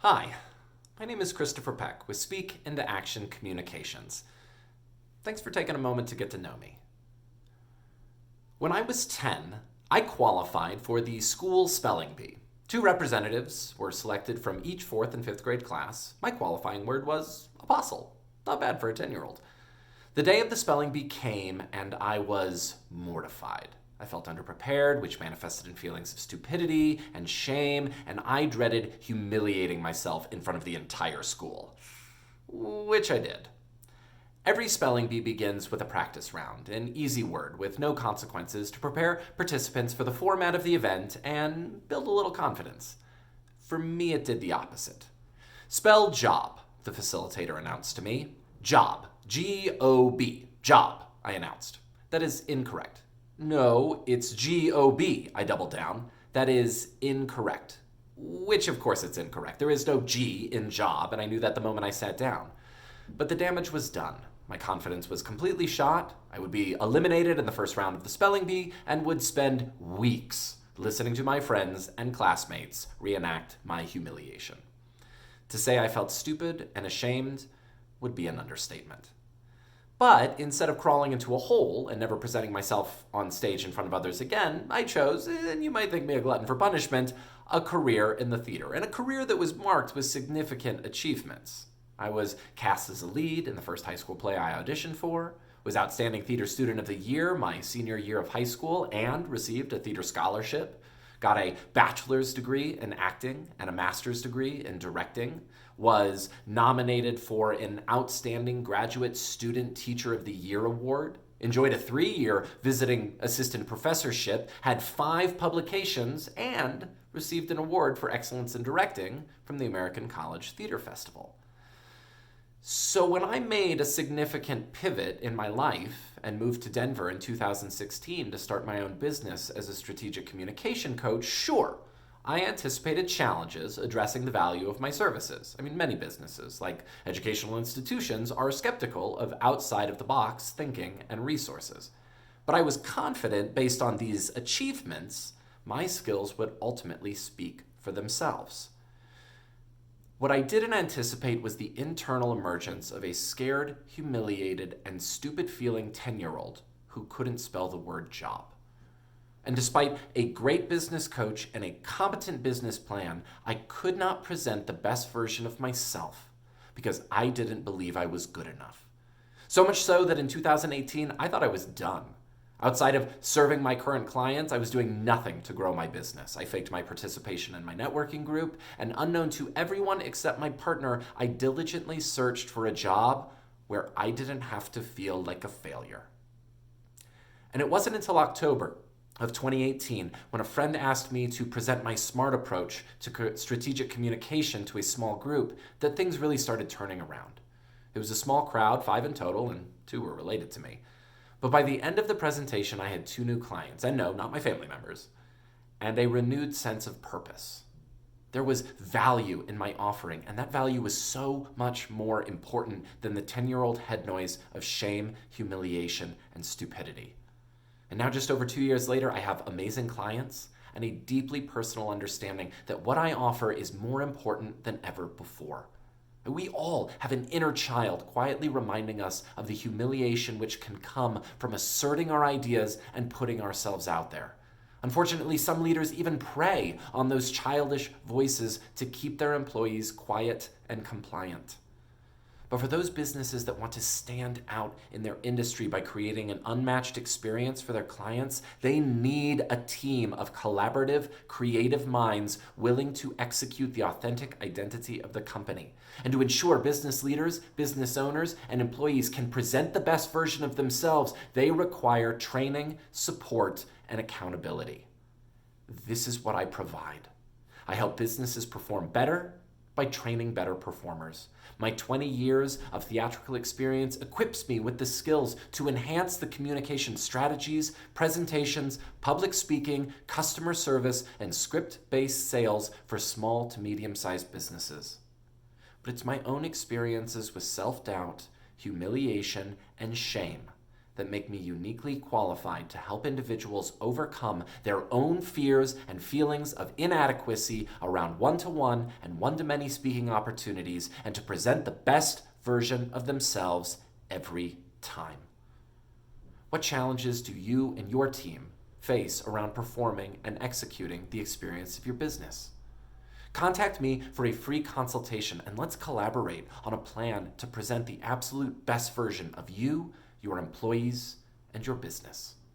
Hi, my name is Christopher Peck with Speak into Action Communications. Thanks for taking a moment to get to know me. When I was 10, I qualified for the school spelling bee. 2 representatives were selected from each 4th and 5th grade class. My qualifying word was apostle. Not bad for a 10-year-old. The day of the spelling bee came and I was mortified. I felt underprepared, which manifested in feelings of stupidity and shame, and I dreaded humiliating myself in front of the entire school. Which I did. Every spelling bee begins with a practice round, an easy word with no consequences to prepare participants for the format of the event and build a little confidence. For me, it did the opposite. Spell job, the facilitator announced to me. Job, G-O-B, job, I announced. That is incorrect. No, it's G-O-B, I doubled down. That is incorrect. Which, of course, it's incorrect. There is no G in job, and I knew that the moment I sat down. But the damage was done. My confidence was completely shot. I would be eliminated in the first round of the spelling bee and would spend weeks listening to my friends and classmates reenact my humiliation. To say I felt stupid and ashamed would be an understatement. But instead of crawling into a hole and never presenting myself on stage in front of others again, I chose, and you might think me a glutton for punishment, a career in the theater, and a career that was marked with significant achievements. I was cast as a lead in the first high school play I auditioned for, was Outstanding Theater Student of the Year my senior year of high school, and received a theater scholarship, got a bachelor's degree in acting and a master's degree in directing, was nominated for an Outstanding Graduate Student Teacher of the Year award, enjoyed a 3-year visiting assistant professorship, had 5 publications, and received an award for excellence in directing from the American College Theater Festival. So when I made a significant pivot in my life and moved to Denver in 2016 to start my own business as a strategic communication coach, sure, I anticipated challenges addressing the value of my services. I mean, many businesses, like educational institutions, are skeptical of outside-of-the-box thinking and resources. But I was confident, based on these achievements, my skills would ultimately speak for themselves. What I didn't anticipate was the internal emergence of a scared, humiliated, and stupid-feeling 10-year-old who couldn't spell the word job. And despite a great business coach and a competent business plan, I could not present the best version of myself because I didn't believe I was good enough. So much so that in 2018, I thought I was done. Outside of serving my current clients, I was doing nothing to grow my business. I faked my participation in my networking group, and unknown to everyone except my partner, I diligently searched for a job where I didn't have to feel like a failure. And it wasn't until October of 2018 when a friend asked me to present my SMART approach to strategic communication to a small group that things really started turning around. It was a small crowd, 5 in total, and 2 were related to me. But by the end of the presentation, I had 2 new clients, and no, not my family members, and a renewed sense of purpose. There was value in my offering, and that value was so much more important than the 10-year-old head noise of shame, humiliation, and stupidity. And now, just over 2 years later, I have amazing clients and a deeply personal understanding that what I offer is more important than ever before. We all have an inner child quietly reminding us of the humiliation which can come from asserting our ideas and putting ourselves out there. Unfortunately, some leaders even prey on those childish voices to keep their employees quiet and compliant. But for those businesses that want to stand out in their industry by creating an unmatched experience for their clients, they need a team of collaborative, creative minds willing to execute the authentic identity of the company. And to ensure business leaders, business owners, and employees can present the best version of themselves, they require training, support, and accountability. This is what I provide. I help businesses perform better by training better performers. My 20 years of theatrical experience equips me with the skills to enhance the communication strategies, presentations, public speaking, customer service, and script-based sales for small to medium-sized businesses. But it's my own experiences with self-doubt, humiliation, and shame that make me uniquely qualified to help individuals overcome their own fears and feelings of inadequacy around one-to-one and one-to-many speaking opportunities and to present the best version of themselves every time. What challenges do you and your team face around performing and executing the experience of your business? Contact me for a free consultation and let's collaborate on a plan to present the absolute best version of you, your employees, and your business.